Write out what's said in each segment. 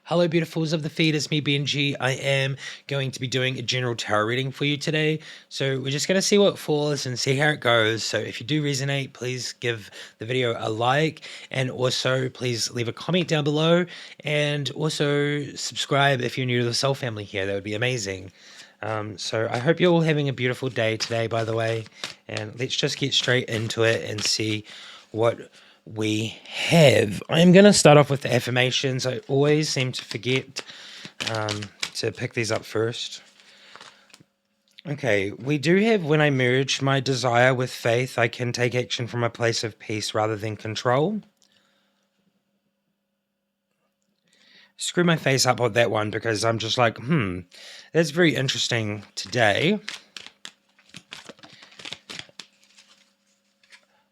Hello, beautifuls of the feed. It's me, Benji. I am going to be doing a general tarot reading for you today. So we're just going to see what falls and see how it goes. So if you do resonate, please give the video a like, and also please leave a comment down below, and also subscribe if you're new to the Soul family here. That would be amazing. So I hope you're all having a beautiful day today, by the way, and let's just get straight into it and see what we have. I'm going to start off with the affirmations. I always seem to forget to pick these up first. Okay, we do have, when I merge my desire with faith, I can take action from a place of peace rather than control. Screw my face up on that one because I'm just like, that's very interesting today.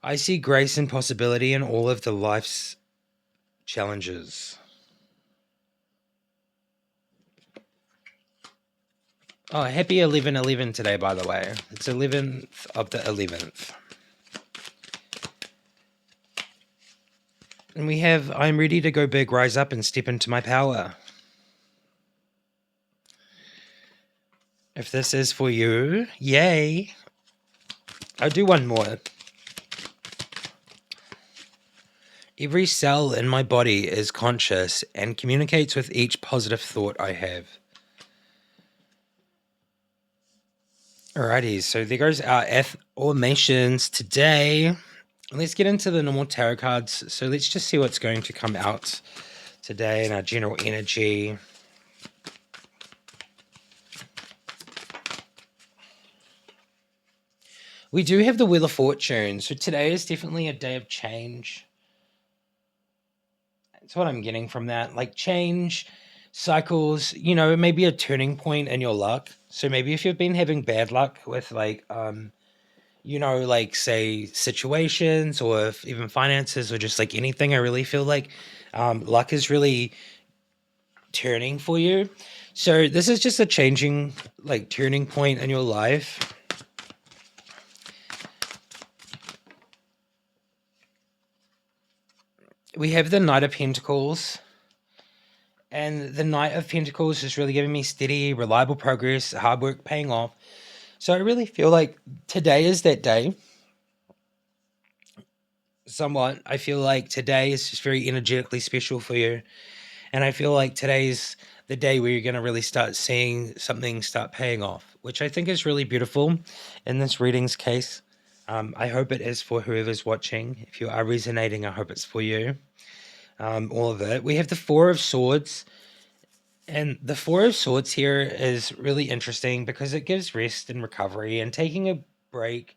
I see grace and possibility in all of the life's challenges. Oh, happy 11/11 today, by the way. It's 11th of the 11th. And we have, I'm ready to go big, rise up, and step into my power. If this is for you, yay. I'll do one more. Every cell in my body is conscious and communicates with each positive thought I have. Alrighty, so there goes our affirmations today. Let's get into the normal tarot cards. So let's just see what's going to come out today in our general energy. We do have the Wheel of Fortune. So today is definitely a day of change. That's what I'm getting from that. Like change, cycles, maybe a turning point in your luck. So maybe if you've been having bad luck with like say situations or if even finances or just like anything, I really feel like luck is really turning for you. So this is just a changing, like turning point in your life. We have the Knight of Pentacles. And the Knight of Pentacles is really giving me steady, reliable progress, hard work paying off. So I really feel like today is that day. Somewhat, I feel like today is just very energetically special for you. And I feel like today's the day where you're going to really start seeing something start paying off, which I think is really beautiful in this reading's case. I hope it is for whoever's watching. If you are resonating, I hope it's for you. All of it. We have the Four of Swords. And the Four of Swords here is really interesting because it gives rest and recovery and taking a break,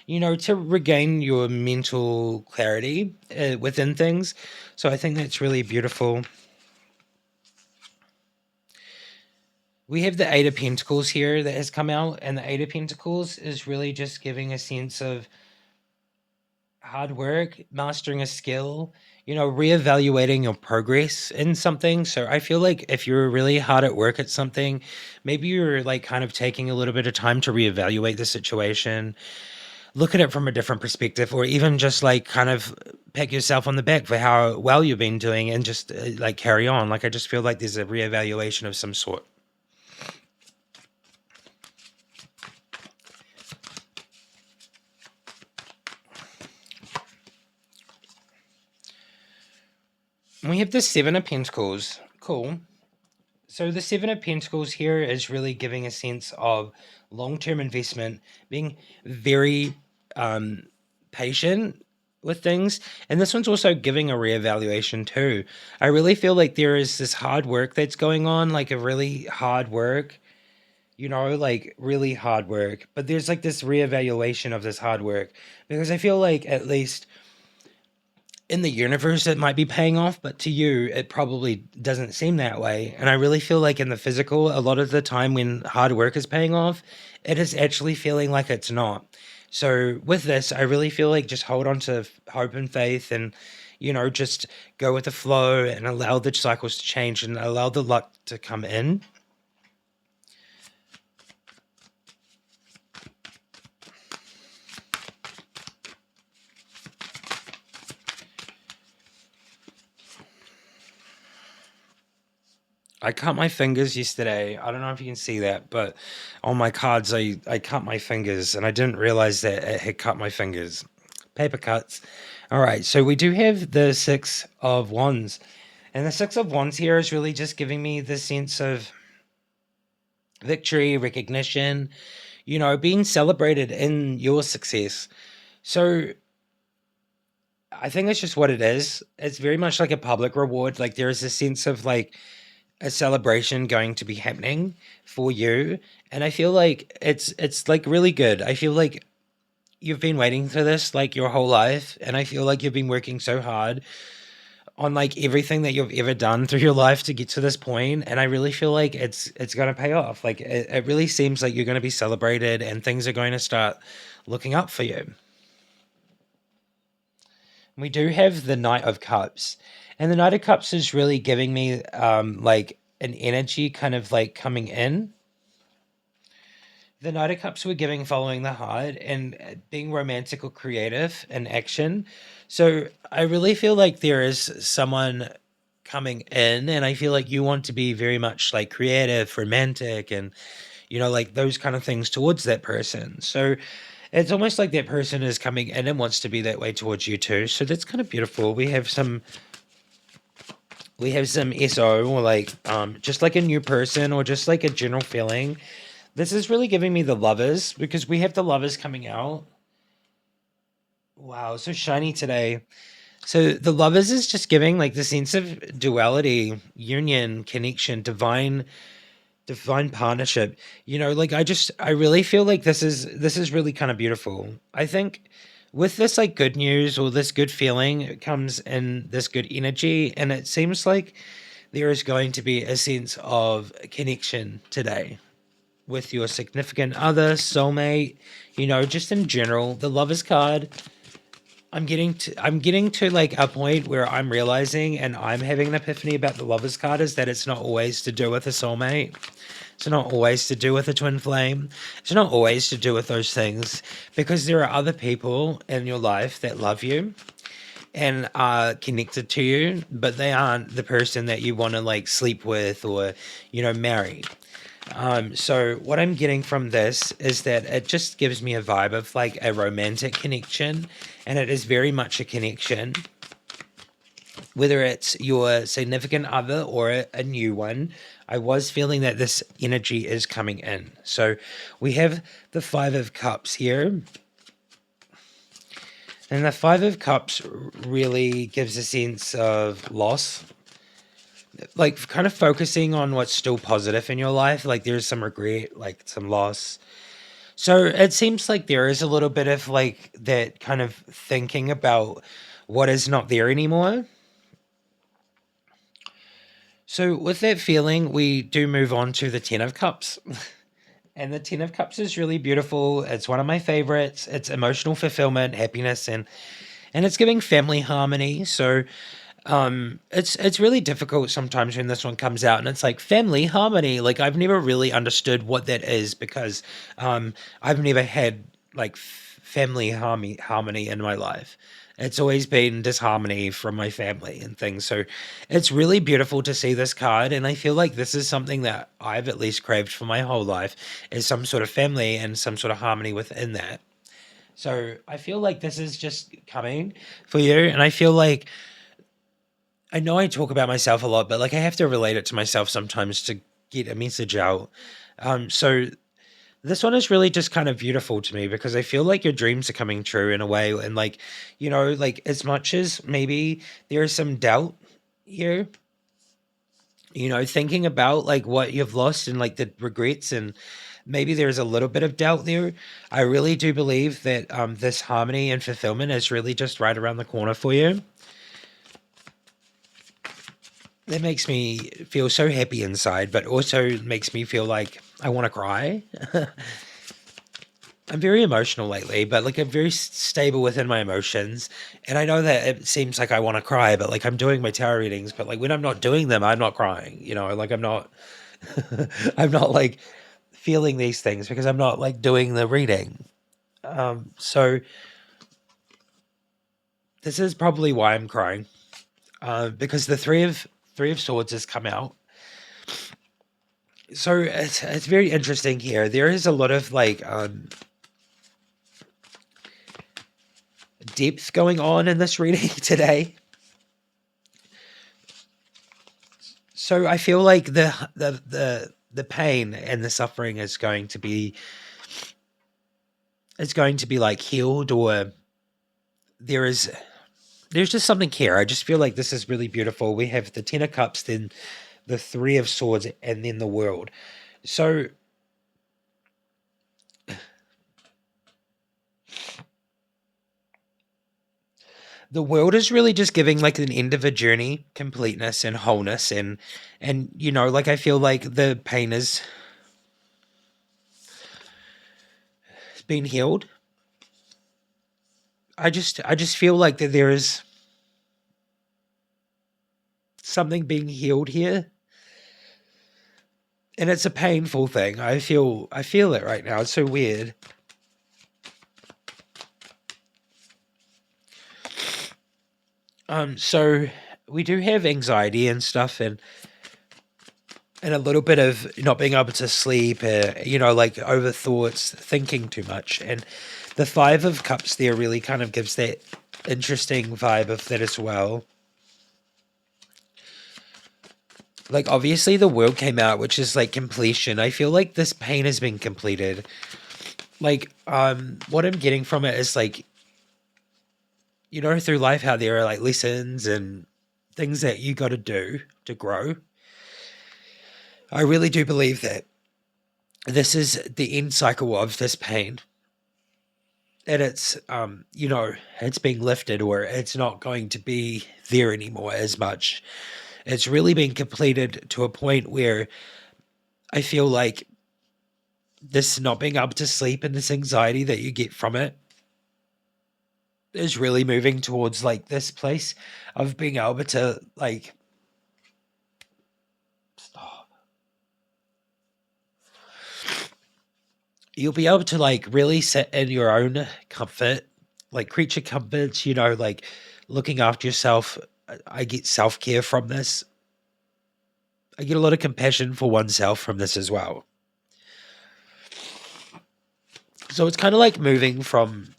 to regain your mental clarity within things. So I think that's really beautiful. We have the Eight of Pentacles here that has come out, and the Eight of Pentacles is really just giving a sense of hard work, mastering a skill, reevaluating your progress in something. So I feel like if you're really hard at work at something, maybe you're like kind of taking a little bit of time to reevaluate the situation, look at it from a different perspective, or even just like kind of pat yourself on the back for how well you've been doing and just like carry on. Like I just feel like there's a reevaluation of some sort. We have the Seven of Pentacles. Cool. So the Seven of Pentacles here is really giving a sense of long-term investment, being very patient with things. And this one's also giving a reevaluation too. I really feel like there is this hard work that's going on, like a really hard work, like really hard work. But there's like this reevaluation of this hard work because I feel like at least in the universe it might be paying off, but to you it probably doesn't seem that way. And I really feel like in the physical, a lot of the time when hard work is paying off, it is actually feeling like it's not. So with this, I really feel like just hold on to hope and faith and just go with the flow and allow the cycles to change and allow the luck to come in. I cut my fingers yesterday. I don't know if you can see that, but on my cards, I cut my fingers and I didn't realize that it had cut my fingers. Paper cuts. All right, so we do have the Six of Wands. And the Six of Wands here is really just giving me this sense of victory, recognition, being celebrated in your success. So I think that's just what it is. It's very much like a public reward. Like there is a sense of like a celebration going to be happening for you. And I feel like it's like really good. I feel like you've been waiting for this like your whole life. And I feel like you've been working so hard on like everything that you've ever done through your life to get to this point, and I really feel like it's going to pay off. Like it really seems like you're going to be celebrated and things are going to start looking up for you. We do have the Knight of Cups, and the Knight of Cups is really giving me like an energy kind of like coming in. The Knight of Cups we're giving following the heart and being romantic or creative in action. So I really feel like there is someone coming in, and I feel like you want to be very much like creative, romantic, and like those kind of things towards that person. So it's almost like that person is coming in and wants to be that way towards you too. So that's kind of beautiful. We have some SO or like just like a new person or just like a general feeling. This is really giving me the Lovers because we have the Lovers coming out. Wow, so shiny today. So the Lovers is just giving like the sense of duality, union, connection, divine partnership. Like I really feel like this is really kind of beautiful. I think with this like good news or this good feeling it comes in this good energy, and it seems like there is going to be a sense of connection today with your significant other, soulmate, just in general. The Lovers card, I'm getting to like a point where I'm realizing and I'm having an epiphany about the Lovers card is that it's not always to do with a soulmate. It's not always to do with a twin flame. It's not always to do with those things, because there are other people in your life that love you and are connected to you, but they aren't the person that you want to like sleep with or, marry. So what I'm getting from this is that it just gives me a vibe of like a romantic connection, and it is very much a connection, whether it's your significant other or a new one. I was feeling that this energy is coming in. So we have the Five of Cups here. And the Five of Cups really gives a sense of loss, like kind of focusing on what's still positive in your life. Like there's some regret, like some loss. So it seems like there is a little bit of like that kind of thinking about what is not there anymore. So with that feeling, we do move on to the Ten of Cups. And the Ten of Cups is really beautiful. It's one of my favorites. It's emotional fulfillment, happiness, and it's giving family harmony. So it's really difficult sometimes when this one comes out and it's like family harmony. Like I've never really understood what that is, because I've never had like family harmony in my life. It's always been disharmony from my family and things. So it's really beautiful to see this card, and I feel like this is something that I've at least craved for my whole life, is some sort of family and some sort of harmony within that. So I feel like this is just coming for you, and I feel like I know I talk about myself a lot, but like I have to relate it to myself sometimes to get a message out. So this one is really just kind of beautiful to me because I feel like your dreams are coming true in a way, and like, like as much as maybe there is some doubt here, thinking about like what you've lost and like the regrets, and maybe there's a little bit of doubt there. I really do believe that this harmony and fulfillment is really just right around the corner for you. That makes me feel so happy inside, but also makes me feel like I want to cry. I'm very emotional lately, but like I'm very stable within my emotions. And I know that it seems like I want to cry, but like I'm doing my tarot readings, but like when I'm not doing them, I'm not crying, like I'm not, I'm not like feeling these things because I'm not like doing the reading. So this is probably why I'm crying, because the Three of Swords has come out. So it's very interesting here. There is a lot of like depth going on in this reading today. So I feel like the pain and the suffering is going to be like healed, or there is there's just something here. I just feel like this is really beautiful. We have the Ten of Cups, then the Three of Swords, and then the World. So the world is really just giving like an end of a journey, completeness and wholeness, and like I feel like the pain is been healed. I just feel like that there is something being healed here, and it's a painful thing. I feel it right now. It's so weird. So we do have anxiety and stuff, and a little bit of not being able to sleep, like over thoughts, thinking too much. And the Five of Cups there really kind of gives that interesting vibe of that as well. Like, obviously, the world came out, which is like completion. I feel like this pain has been completed. Like, what I'm getting from it is like, through life, how there are like lessons and things that you got to do to grow. I really do believe that this is the end cycle of this pain, and it's being lifted, or it's not going to be there anymore as much. It's really been completed to a point where I feel like this not being able to sleep and this anxiety that you get from it is really moving towards like this place of being able to like stop. You'll be able to like really sit in your own comfort, like creature comforts, like looking after yourself. I get self care from this. I get a lot of compassion for oneself from this as well. So it's kind of like moving from,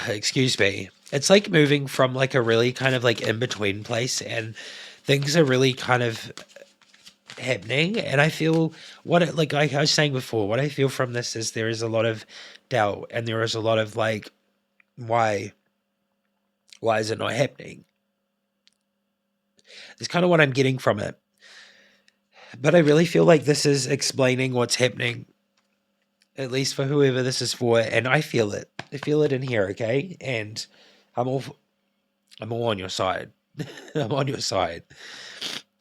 excuse me, it's like moving from like a really kind of like in between place, and things are really kind of happening. And I feel like I was saying before, what I feel from this is there is a lot of doubt, and there is a lot of like, why, why is it not happening? It's kind of what I'm getting from it. But I really feel like this is explaining what's happening, at least for whoever this is for, and I feel it. I feel it in here, okay? And I'm all I'm all on your side. I'm on your side.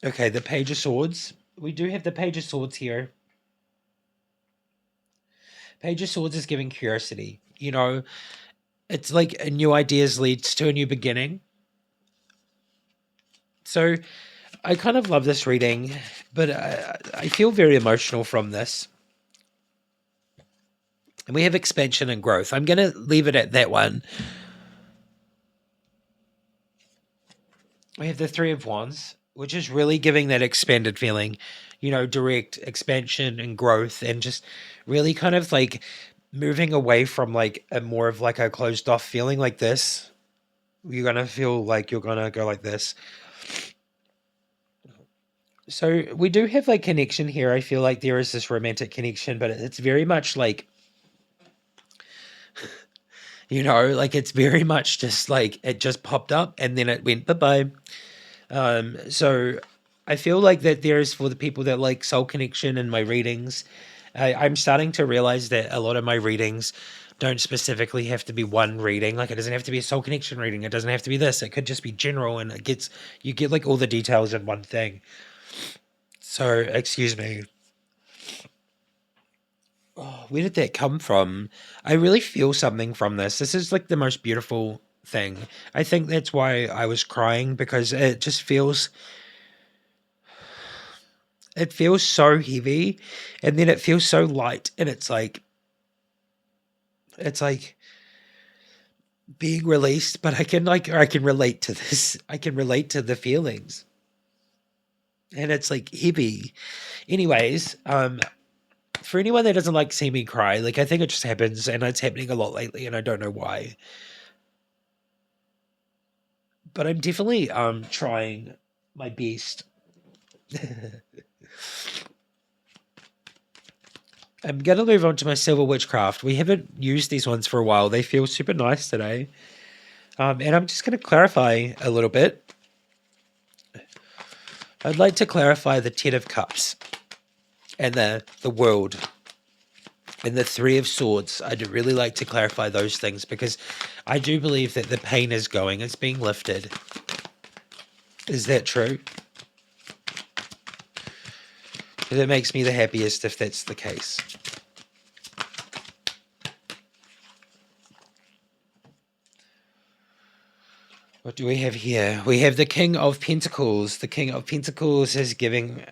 Okay, the Page of Swords. We do have the Page of Swords here. Page of Swords is giving curiosity. It's like a new ideas leads to a new beginning. So I kind of love this reading, but I feel very emotional from this. And we have expansion and growth. I'm going to leave it at that one. We have the Three of Wands, which is really giving that expanded feeling, direct expansion and growth, and just really kind of like moving away from like a more of like a closed off feeling like this. You're going to feel like you're going to go like this. So we do have like connection here. I feel like there is this romantic connection, but it's very much like, like it's very much just like it just popped up and then it went bye bye. So I feel like that there is, for the people that like soul connection in my readings, I'm starting to realize that a lot of my readings don't specifically have to be one reading. Like, it doesn't have to be a soul connection reading. It doesn't have to be this. It could just be general, and you get like all the details in one thing. So, excuse me. Oh, where did that come from? I really feel something from this. This is like the most beautiful thing. I think that's why I was crying, because it feels so heavy, and then it feels so light, and it's like being released. But I can relate to this. I can relate to the feelings. and it's like heavy. Anyways, for anyone that doesn't like see me cry, like I think it just happens, and it's happening a lot lately, and I don't know why. But I'm definitely trying my best. I'm gonna move on to my silver witchcraft. We haven't used these ones for a while. They feel super nice today. And I'm just gonna clarify a little bit. I'd like to clarify the Ten of Cups and the world and the Three of Swords. I'd really like to clarify those things because I do believe that the pain is going. It's being lifted. Is that true? It makes me the happiest if that's the case. What do we have here? We have the King of Pentacles. The King of Pentacles is giving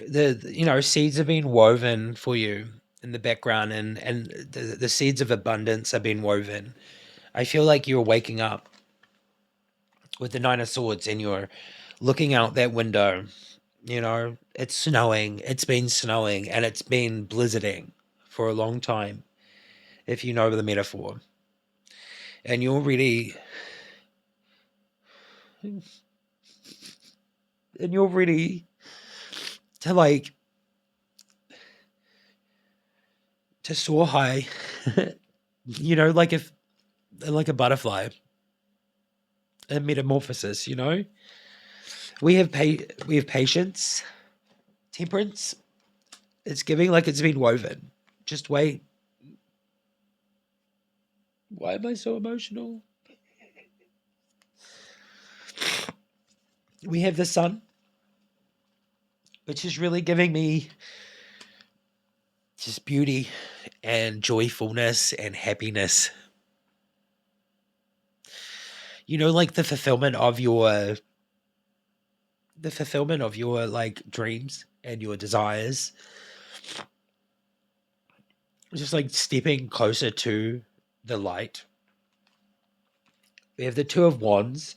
the seeds have been woven for you in the background, and the seeds of abundance have been woven. I feel like you're waking up with the Nine of Swords and you're looking out that window. It's snowing. It's been snowing and it's been blizzarding for a long time, if you know the metaphor. And you're ready. And you're ready to soar high. Like a butterfly. A metamorphosis. We have patience, temperance. It's giving like it's been woven. Just wait. Why am I so emotional? We have the sun, which is really giving me just beauty and joyfulness and happiness. Like the fulfillment of your like dreams and your desires. Just like stepping closer to the light. We have the Two of Wands.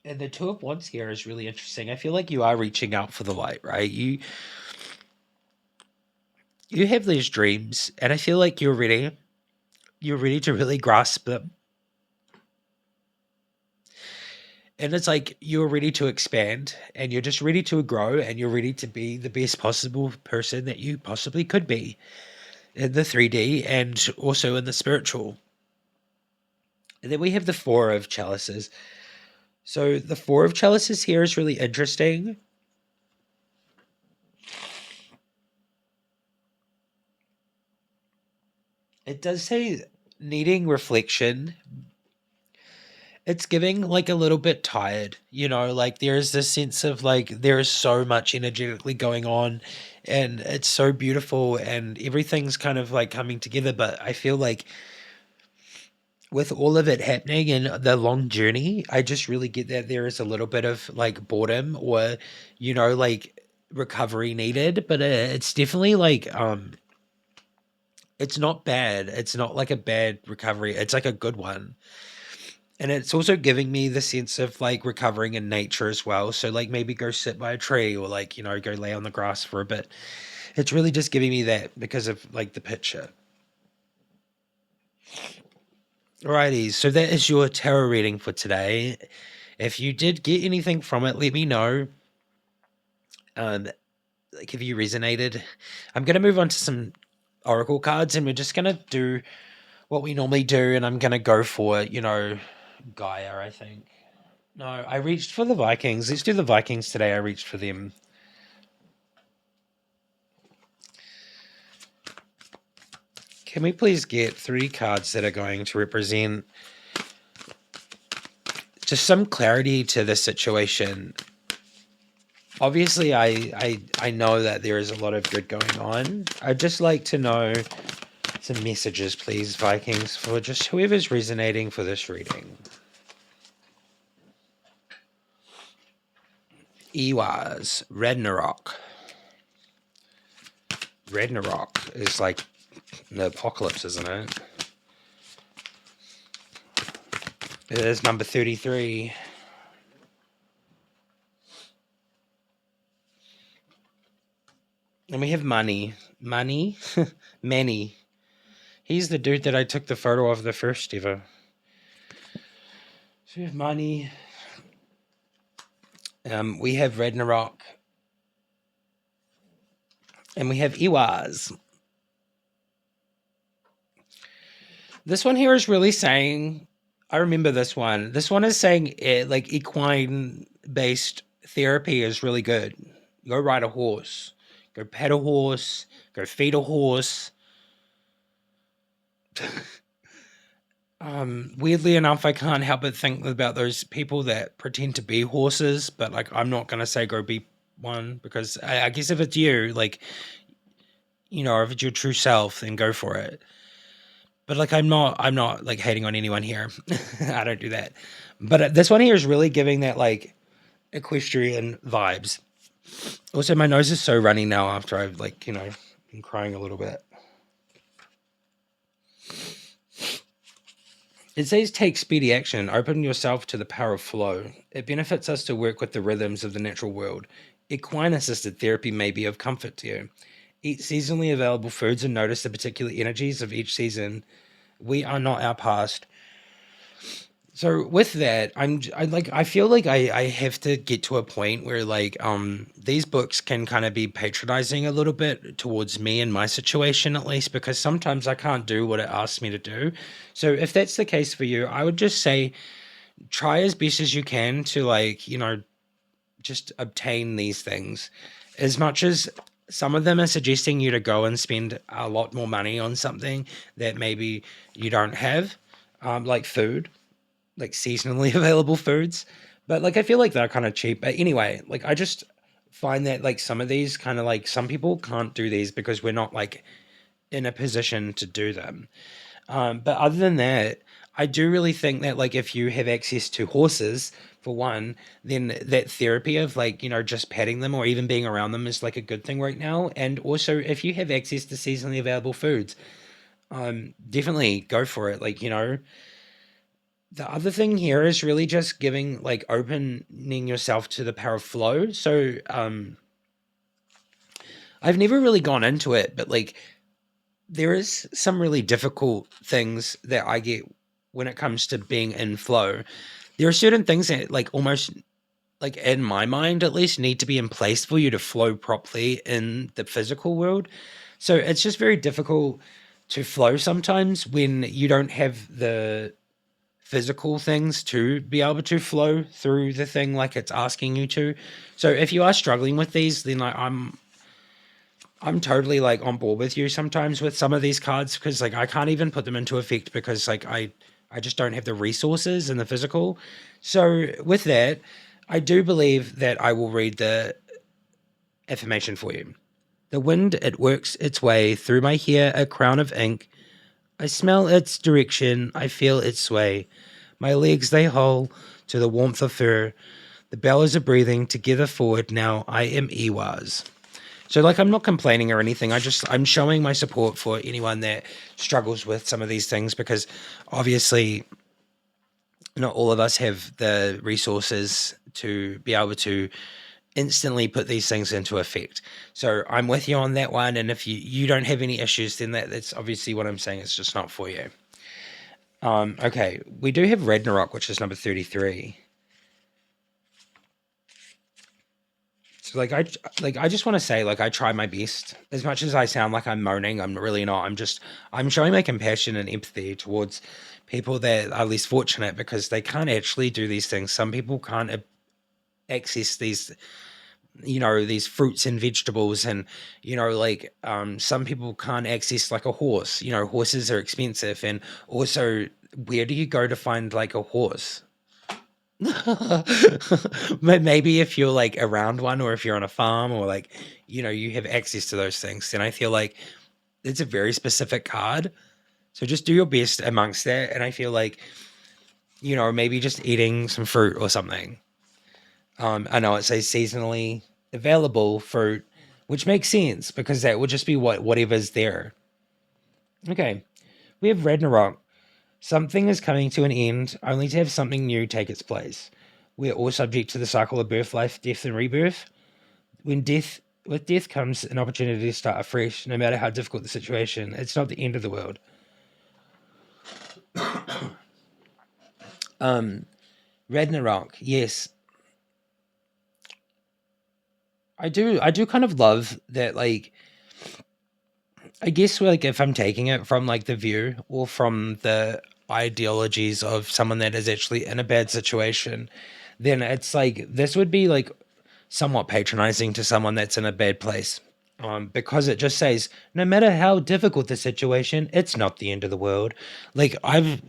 And the Two of Wands here is really interesting. I feel like you are reaching out for the light, right? You have these dreams, and I feel like you're ready. You're ready to really grasp them. And it's like you're ready to expand, and you're just ready to grow, and you're ready to be the best possible person that you possibly could be in the 3D and also in the spiritual. And then we have the Four of Chalices. So the Four of Chalices here is really interesting. It does say needing reflection. It's giving like a little bit tired, like there's this sense of like there is so much energetically going on and it's so beautiful and everything's kind of like coming together. But I feel like with all of it happening and the long journey, I just really get that there is a little bit of like boredom or, like recovery needed. But it's definitely like, it's not bad. It's not like a bad recovery. It's like a good one. And it's also giving me the sense of like recovering in nature as well. So like maybe go sit by a tree or like, go lay on the grass for a bit. It's really just giving me that because of like the picture. Alrighty, so that is your tarot reading for today. If you did get anything from it, let me know. Like if you resonated. I'm gonna move on to some oracle cards and we're just gonna do what we normally do, and I'm gonna go for, Gaia, I think. No, I reached for the Vikings. Let's do the Vikings today. I reached for them. Can we please get 3 cards that are going to represent just some clarity to the situation? Obviously, I know that there is a lot of good going on. I'd just like to know some messages, please, Vikings, for just whoever's resonating for this reading. Ehwaz, Ragnarok. Ragnarok is like the apocalypse, isn't it? It is number 33. And we have Money. Money? Manny. He's the dude that I took the photo of the first ever. So we have Money. We have Ragnarok. And we have Iwaz. This one here is really saying, I remember this one. This one is saying like equine based therapy is really good. Go ride a horse, go pet a horse, go feed a horse. Weirdly enough, I can't help but think about those people that pretend to be horses, but like I'm not gonna say go be one because I guess if it's you, like if it's your true self, then go for it. But like I'm not like hating on anyone here. I don't do that. But this one here is really giving that like equestrian vibes. Also, my nose is so runny now after I've like been crying a little bit. It says take speedy action, open yourself to the power of flow. It benefits us to work with the rhythms of the natural world. Equine assisted therapy may be of comfort to you. Eat seasonally available foods and notice the particular energies of each season. We are not our past. So with that, I feel like I have to get to a point where like these books can kind of be patronizing a little bit towards me and my situation at least because sometimes I can't do what it asks me to do. So if that's the case for you, I would just say try as best as you can to like, just obtain these things. As much as some of them are suggesting you to go and spend a lot more money on something that maybe you don't have, like food, like seasonally available foods. But like I feel like they're kind of cheap. But anyway, like I just find that like some of these kind of like some people can't do these because we're not like in a position to do them. But other than that, I do really think that like if you have access to horses for one, then that therapy of like, just petting them or even being around them is like a good thing right now. And also if you have access to seasonally available foods, definitely go for it. Like, the other thing here is really just giving like opening yourself to the power of flow. So I've never really gone into it, but like there is some really difficult things that I get when it comes to being in flow. There are certain things that like almost like in my mind at least need to be in place for you to flow properly in the physical world. So it's just very difficult to flow sometimes when you don't have the physical things to be able to flow through the thing like it's asking you to. So if you are struggling with these, then like I'm totally like on board with you sometimes with some of these cards because like I can't even put them into effect because like I just don't have the resources and the physical. So with that, I do believe that I will read the affirmation for you. The wind, it works its way through my hair, a crown of ink. I smell its direction, I feel its sway. My legs they hold to the warmth of fur. The bellows are breathing together forward. Now I am Iwaz. So like I'm not complaining or anything. I'm showing my support for anyone that struggles with some of these things because obviously not all of us have the resources to be able to instantly put these things into effect. So I'm with you on that one. And if you don't have any issues, then that's obviously what I'm saying. It's just not for you. Okay, we do have Ragnarok, which is number 33. So I just want to say like I try my best. As much as I sound like I'm moaning, I'm really not. I'm showing my compassion and empathy towards people that are less fortunate because they can't actually do these things. Some people can't access these these fruits and vegetables and like some people can't access like a horse. Horses are expensive and also where do you go to find like a horse? But maybe if you're like around one or if you're on a farm or like you have access to those things, then I feel like it's a very specific card. So just do your best amongst that, and I feel like maybe just eating some fruit or something. I know it says seasonally available fruit, which makes sense because that would just be whatever's there. Okay, we have Ragnarok. Something is coming to an end, only to have something new take its place. We are all subject to the cycle of birth, life, death, and rebirth. When death With death comes an opportunity to start afresh, no matter how difficult the situation. It's not the end of the world. Ragnarok, yes. I do kind of love that, like, I guess, like, if I'm taking it from, like, the view or from the ideologies of someone that is actually in a bad situation, then it's like this would be like somewhat patronizing to someone that's in a bad place. Because it just says, no matter how difficult the situation, it's not the end of the world. Like, I've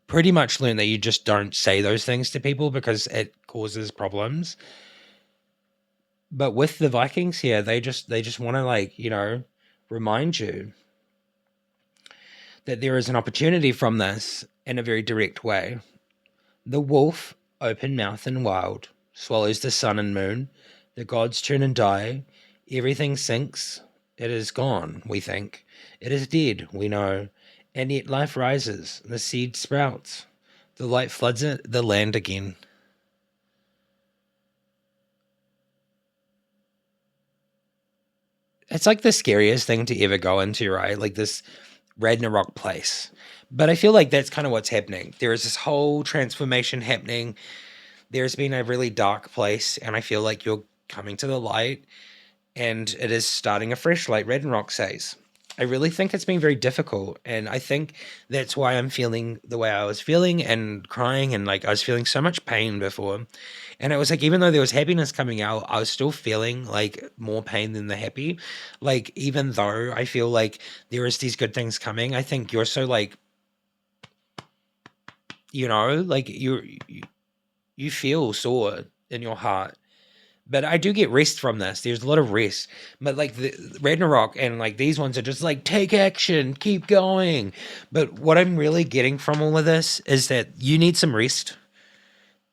pretty much learned that you just don't say those things to people because it causes problems. But with the Vikings here, they just want to, like, remind you that there is an opportunity from this in a very direct way. The wolf, open mouth and wild, swallows the sun and moon. The gods turn and die. Everything sinks. It is gone, we think. It is dead, we know. And yet life rises. The seed sprouts. The light floods it, the land again. It's like the scariest thing to ever go into, right? Like this Ragnarok place. But I feel like that's kind of what's happening. There is this whole transformation happening. There's been a really dark place, and I feel like you're coming to the light, and it is starting afresh, like Ragnarok says. I really think it's been very difficult, and I think that's why I'm feeling the way I was feeling and crying, and like I was feeling so much pain before. And it was like, even though there was happiness coming out, I was still feeling like more pain than the happy. Like, even though I feel like there is these good things coming, I think you're so like, like you feel sore in your heart. But I do get rest from this. There's a lot of rest. But like the Ragnarok and like these ones are just like, take action, keep going. But what I'm really getting from all of this is that you need some rest,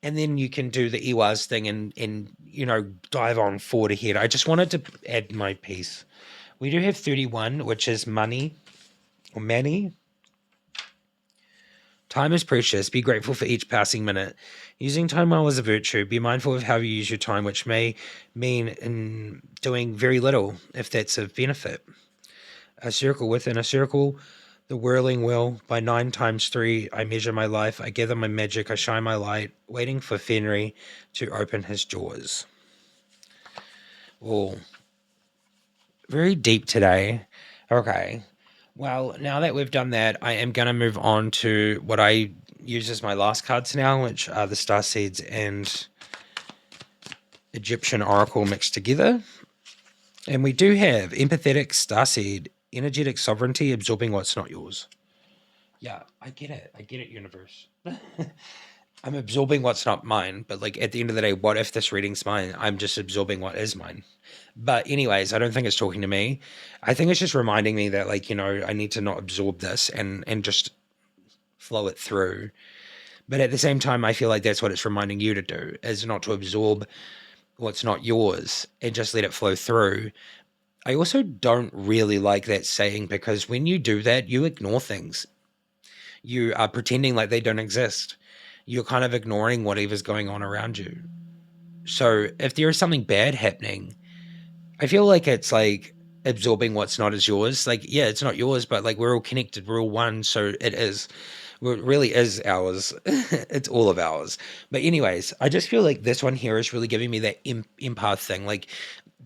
and then you can do the Iwaz thing and dive on forward ahead. I just wanted to add my piece. We do have 31, which is money or money. Time is precious. Be grateful for each passing minute. Using time well is a virtue. Be mindful of how you use your time, which may mean in doing very little, if that's of benefit. A circle within a circle, the whirling wheel. By 9 times 3, I measure my life. I gather my magic. I shine my light, waiting for Fenry to open his jaws. Oh, very deep today. Okay. Well, now that we've done that, I am going to move on to what I use as my last cards now, which are the Star Seeds and Egyptian Oracle mixed together. And we do have Empathetic Starseed, Energetic Sovereignty, Absorbing What's Not Yours. Yeah, I get it. I get it, universe. I'm absorbing what's not mine, but like at the end of the day, what if this reading's mine? I'm just absorbing what is mine. But anyways, I don't think it's talking to me. I think it's just reminding me that, like, I need to not absorb this and just flow it through. But at the same time, I feel like that's what it's reminding you to do, is not to absorb what's not yours and just let it flow through. I also don't really like that saying, because when you do that, you ignore things. You are pretending like they don't exist. You're kind of ignoring whatever's going on around you. So if there is something bad happening, I feel like it's like absorbing what's not as yours. Like, yeah, it's not yours, but like we're all connected, we're all one, so it is. Well, it really is ours. It's all of ours. But anyways, I just feel like this one here is really giving me that empath thing. Like,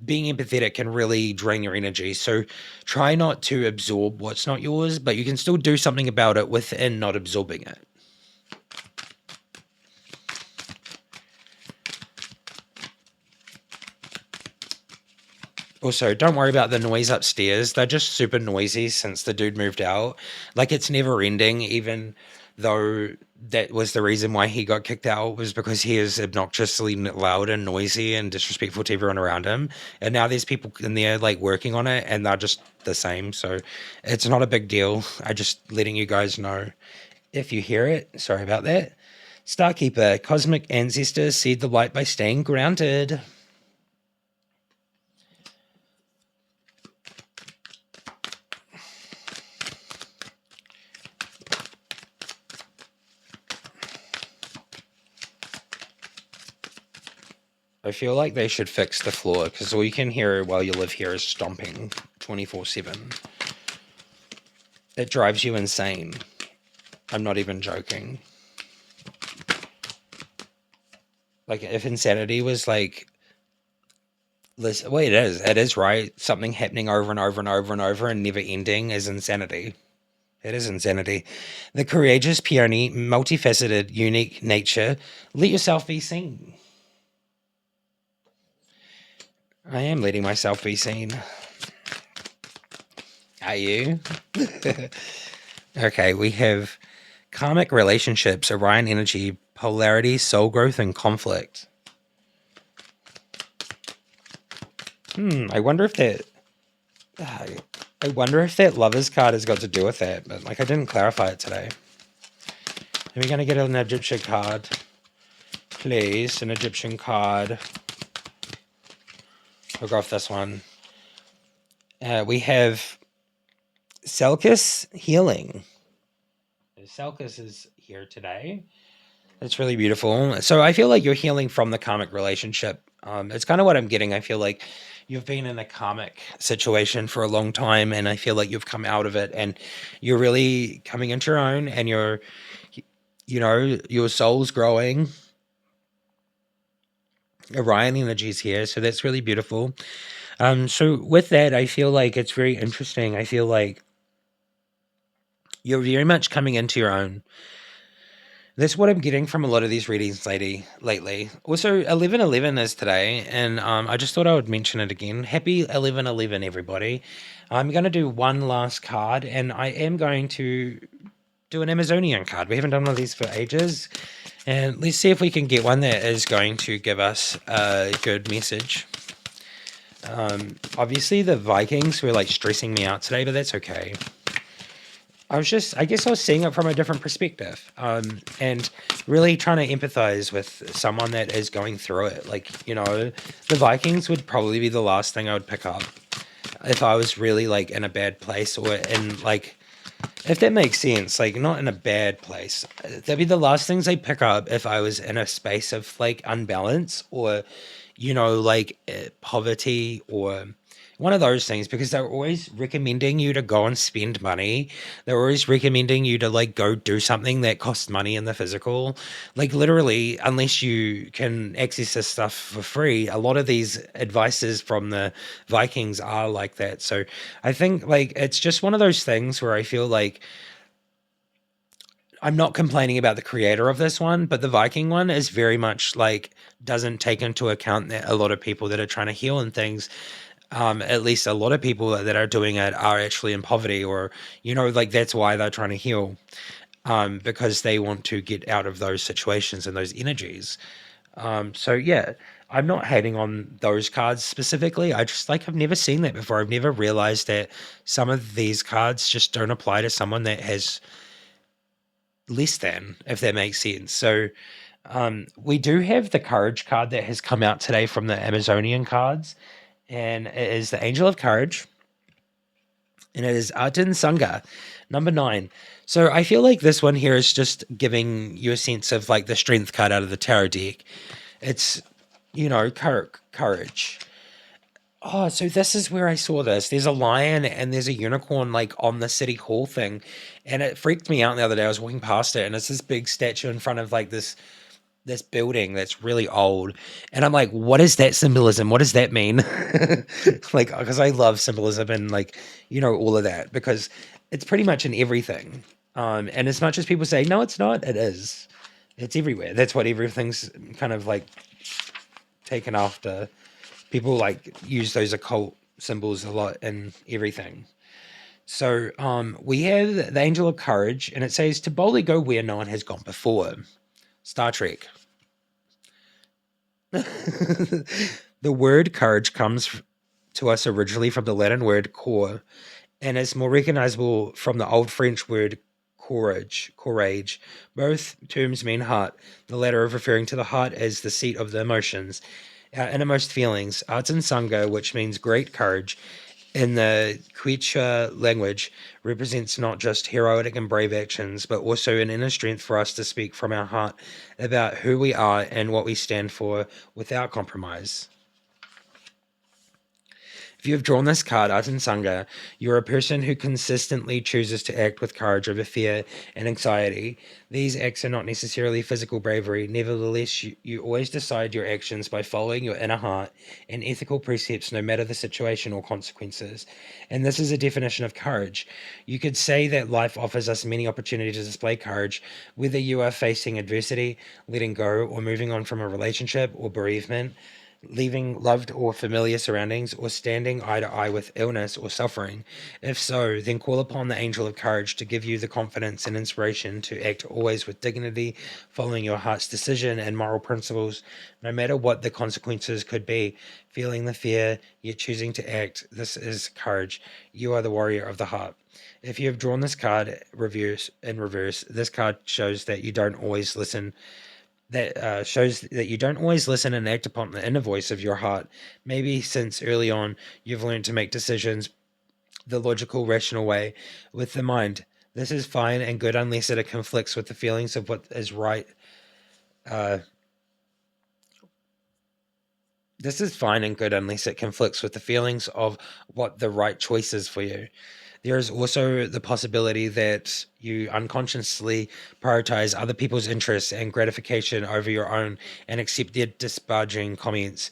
being empathetic can really drain your energy. So try not to absorb what's not yours, but you can still do something about it within not absorbing it. Also, don't worry about the noise upstairs. They're just super noisy since the dude moved out. Like, it's never ending, even though that was the reason why he got kicked out, was because he is obnoxiously loud and noisy and disrespectful to everyone around him. And now there's people in there like working on it, and they're just the same. So it's not a big deal. I just letting you guys know if you hear it. Sorry about that. Starkeeper, cosmic ancestors, seed the light by staying grounded. I feel like they should fix the floor because all you can hear while you live here is stomping 24/7. It drives you insane. I'm not even joking. Like, if insanity was like, listen, well, it is. It is, right. Something happening over and over and over and over and never ending is insanity. It is insanity. The courageous peony, multifaceted, unique nature. Let yourself be seen. I am letting myself be seen. Are you? Okay, we have karmic relationships, Orion energy, polarity, soul growth, and conflict. I wonder if that. I wonder if that Lovers card has got to do with that, but like I didn't clarify it today. Are we going to get an Egyptian card? Please, an Egyptian card. We'll go off this one. We have Selkis Healing. Selkis is here today. It's really beautiful. So I feel like you're healing from the karmic relationship. It's kind of what I'm getting. I feel like you've been in a karmic situation for a long time, and I feel like you've come out of it, and you're really coming into your own, and you're, your soul's growing. Orion energy's here, so that's really beautiful. So with that, I feel like it's very interesting. I feel like you're very much coming into your own. That's what I'm getting from a lot of these readings lately. Also, 11/11 is today, and I just thought I would mention it again. Happy 11/11, everybody. I'm going to do one last card, and I am going to do an Amazonian card. We haven't done one of these for ages, and let's see if we can get one that is going to give us a good message. Obviously, the Vikings were like stressing me out today, but that's okay. I guess I was seeing it from a different perspective, and really trying to empathize with someone that is going through it. Like, the Vikings would probably be the last thing I would pick up if I was really like in a bad place, or in like, if that makes sense, like not in a bad place. That'd be the last things I pick up if I was in a space of like unbalance, or, poverty, or one of those things, because they're always recommending you to go and spend money. They're always recommending you to like go do something that costs money in the physical. Like literally, unless you can access this stuff for free, a lot of these advices from the Vikings are like that. So I think like it's just one of those things where I feel like I'm not complaining about the creator of this one, but the Viking one is very much like doesn't take into account that a lot of people that are trying to heal and things, at least a lot of people that are doing it are actually in poverty, or like that's why they're trying to heal, because they want to get out of those situations and those energies. So yeah, I'm not hating on those cards specifically. I just like I've never seen that before. I've never realized that some of these cards just don't apply to someone that has less than, if that makes sense. So we do have the courage card that has come out today from the Amazonian cards, and it is the Angel of Courage, and it is Artin Sangha, number 9. So I feel like this one here is just giving you a sense of like the strength card out of the tarot deck. It's, courage. Oh, so this is where I saw this. There's a lion and there's a unicorn like on the city hall thing, and it freaked me out the other day. I was walking past it, and it's this big statue in front of like this building that's really old, and I'm like, what is that symbolism? What does that mean? Like, because I love symbolism and like all of that, because it's pretty much in everything. And as much as people say no, it's not, it is. It's everywhere. That's what everything's kind of like taken after. People like use those occult symbols a lot in everything. So we have the Angel of Courage, and it says to boldly go where no one has gone before. Star Trek. The word courage comes to us originally from the Latin word cor, and is more recognizable from the Old French word courage. Both terms mean heart, the latter referring to the heart as the seat of the emotions, our innermost feelings. Arts and Sangha, which means great courage, in the Quechua language represents not just heroic and brave actions, but also an inner strength for us to speak from our heart about who we are and what we stand for without compromise. If you have drawn this card, Aten Sangha, you're a person who consistently chooses to act with courage over fear and anxiety. These acts are not necessarily physical bravery. Nevertheless, you always decide your actions by following your inner heart and ethical precepts, no matter the situation or consequences. And this is a definition of courage. You could say that life offers us many opportunities to display courage, whether you are facing adversity, letting go, or moving on from a relationship or bereavement, leaving loved or familiar surroundings, or standing eye to eye with illness or suffering? If so, then call upon the angel of courage to give you the confidence and inspiration to act always with dignity, following your heart's decision and moral principles, no matter what the consequences could be. Feeling the fear, yet choosing to act. This is courage. You are the warrior of the heart. If you have drawn this card reverse, this card shows that you don't always listen that shows that you don't always listen and act upon the inner voice of your heart. Maybe since early on, you've learned to make decisions the logical, rational way with the mind. This is fine and good unless it conflicts with the feelings of what is right. Uh, this is fine and good unless it conflicts with the feelings of what the right choice is for you. There is also the possibility that you unconsciously prioritize other people's interests and gratification over your own and accept their disparaging comments.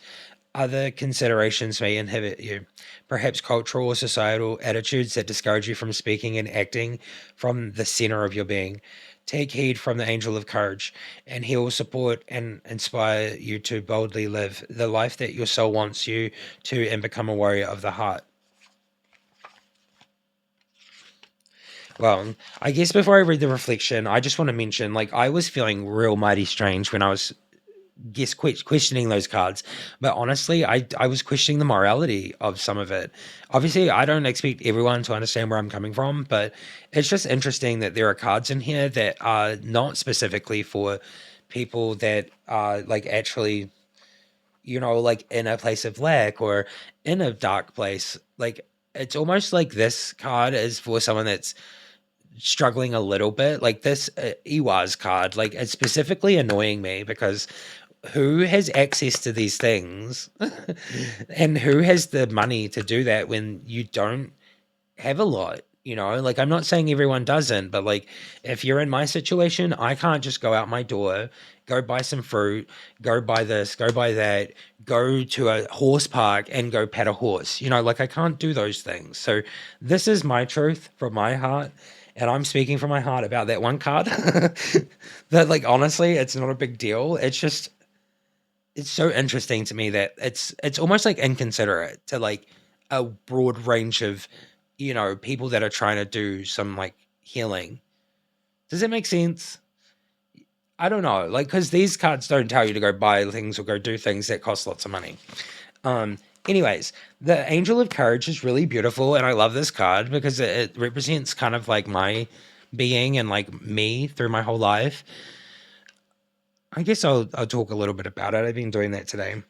Other considerations may inhibit you, perhaps cultural or societal attitudes that discourage you from speaking and acting from the center of your being. Take heed from the angel of courage, and he will support and inspire you to boldly live the life that your soul wants you to and become a warrior of the heart. Well, I guess before I read the reflection, I just want to mention, like, I was feeling real mighty strange when I was questioning those cards. But honestly, I was questioning the morality of some of it. Obviously, I don't expect everyone to understand where I'm coming from, but it's just interesting that there are cards in here that are not specifically for people that are like actually, like in a place of lack or in a dark place. Like, it's almost like this card is for someone that's struggling a little bit. Like this Iwaz card, like it's specifically annoying me because who has access to these things and who has the money to do that when you don't have a lot? Like, I'm not saying everyone doesn't, but like if you're in my situation, I can't just go out my door, go buy some fruit, go buy this, go buy that, go to a horse park and go pet a horse. Like, I can't do those things. So this is my truth from my heart, and I'm speaking from my heart about that one card. That, like, honestly, it's not a big deal. It's so interesting to me that it's almost like inconsiderate to like a broad range of people that are trying to do some like healing. Does it make sense? I don't know, like, because these cards don't tell you to go buy things or go do things that cost lots of money. um Anyways, the angel of courage is really beautiful, and I love this card because it represents kind of like my being and like me through my whole life. I guess I'll talk a little bit about it. I've been doing that today.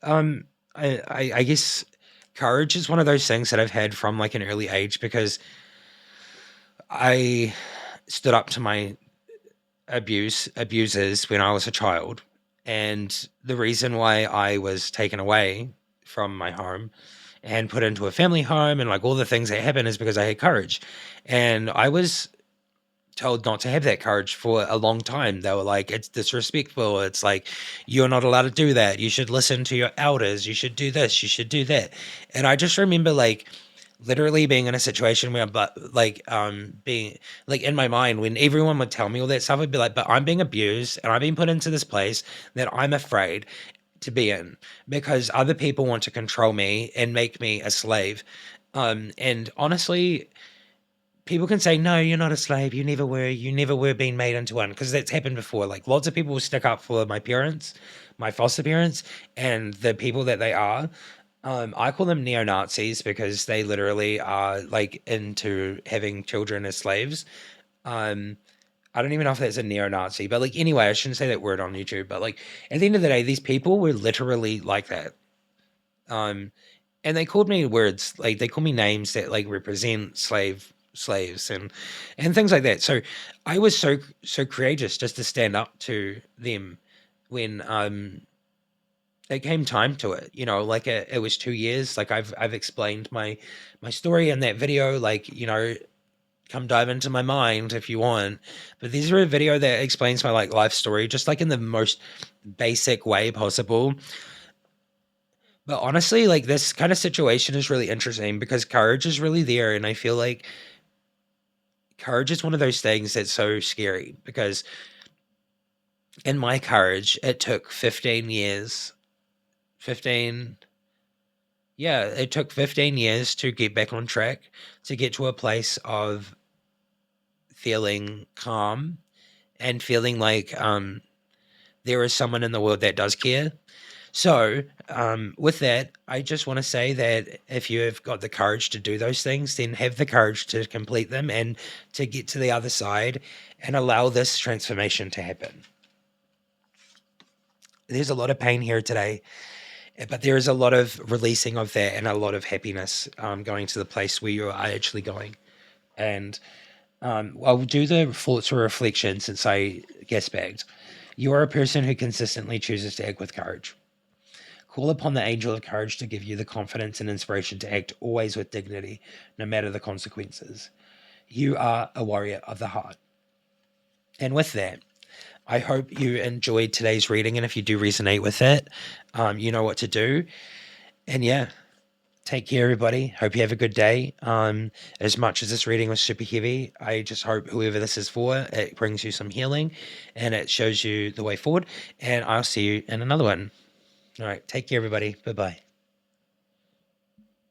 Um, I guess courage is one of those things that I've had from like an early age because I stood up to my abusers when I was a child, and the reason why I was taken away from my home and put into a family home and like all the things that happened is because I had courage, and I was told not to have that courage for a long time. They were like, it's disrespectful. It's like, you're not allowed to do that. You should listen to your elders. You should do this. You should do that. And I just remember like literally being in a situation where, but like, being like in my mind, when everyone would tell me all that stuff, I'd be like, but I'm being abused and I've been put into this place that I'm afraid to be in because other people want to control me and make me a slave. And honestly, people can say, "No, you're not a slave. You never were being made into one," because that's happened before. Like, lots of people will stick up for my parents, my foster parents, and the people that they are. I call them neo-Nazis because they literally are, like, into having children as slaves. Um, I don't even know if that's a neo-Nazi, but, like, anyway, I shouldn't say that word on YouTube, but, like, at the end of the day, these people were literally like that. Um and they called me words, like they call me names that like represent slaves and things like that. So I was so courageous just to stand up to them when it came time to it. Like it was 2 years. Like I've explained my story in that video. Like come dive into my mind if you want. But these are a video that explains my like life story, just like in the most basic way possible. But honestly, like this kind of situation is really interesting because courage is really there. And I feel like courage is one of those things that's so scary because in my courage, it took 15 years. 15, yeah, it took 15 years to get back on track, to get to a place of feeling calm and feeling like there is someone in the world that does care. So, with that, I just want to say that if you have got the courage to do those things, then have the courage to complete them and to get to the other side and allow this transformation to happen. There's a lot of pain here today, but there is a lot of releasing of that and a lot of happiness going to the place where you are actually going. And I'll do the thoughts or reflection since I guest bagged. You are a person who consistently chooses to act with courage. Call upon the angel of courage to give you the confidence and inspiration to act always with dignity, no matter the consequences. You are a warrior of the heart. And with that, I hope you enjoyed today's reading. And if you do resonate with it, you know what to do. And yeah, take care, everybody. Hope you have a good day. As much as this reading was super heavy, I just hope whoever this is for, it brings you some healing and it shows you the way forward. And I'll see you in another one. All right. Take care, everybody. Bye bye.